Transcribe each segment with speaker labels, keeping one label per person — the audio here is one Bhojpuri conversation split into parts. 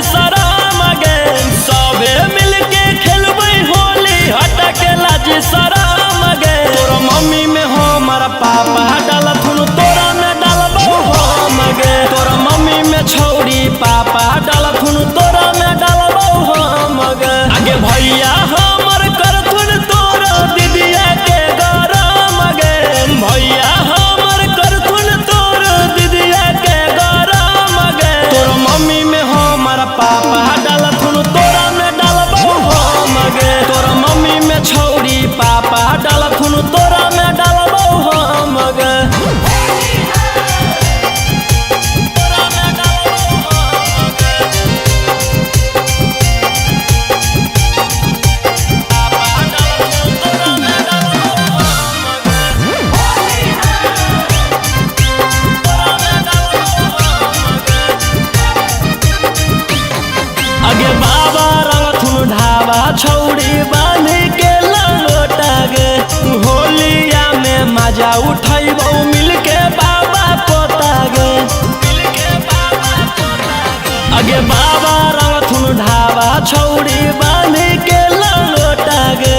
Speaker 1: शरम गे सबे मिलके खेलबै होली हटा के लाज शरम गे। तोरा मम्मी में हमारा पापा डालथुन तोरा में डालबो हम गे। तोरा मम्मी में छौरी पापा डालथुन तोरा में डालबो हम गे। आगे भैया हमर करथुन तोरा दीदिया के गरम गे। भैया हमर करथुन तोरा दीदिया के गरम गे। तोरा मम्मी में हमारा पापा डालथुन तोरा में डालबो हम गे। तोरा मम्मी में छौरी पापा डालथुन तोरा में डालबो हम गे। आगे बाबा रंगथुन ढाबा छौरी बांध के लंगोटा गे। होलिया में मजा उठैबौ मिलके बाबा पोता गे। आगे बाबा रंगथुन ढाबा छौरी बांध के लंगोटा गे।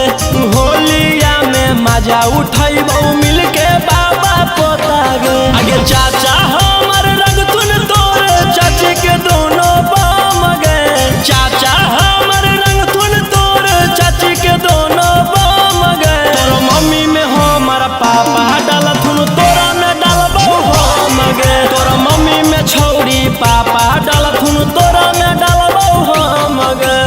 Speaker 1: होलिया में मजा उठैबौ मिलके बाबा पोता गे। आगे चाचा हमर रंगथुन तोर चाची के दोनों बाम गे। चाचा हमर रंगथुन तोर चाची के दोनों बाम गे। तोर मम्मी में हमारा पापा डालथुन तोरा में डालबो हम गे। तोर मम्मी में छौरी पापा डालथुन तोरा में डालबो हम गे।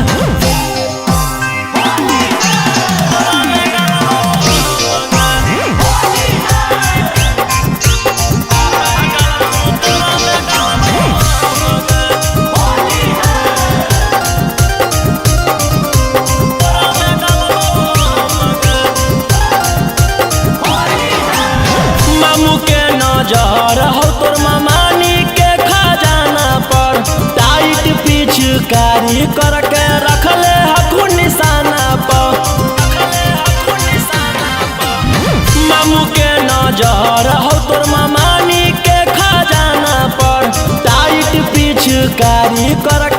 Speaker 1: मामू के नजर हो तोर मामानी के खजाना पर। टाइट पिचकारी करके रखले हकू निशाना पर। मामू के नजर हो तोर मामानी के खजाना पर। टाइट पिचकारी करके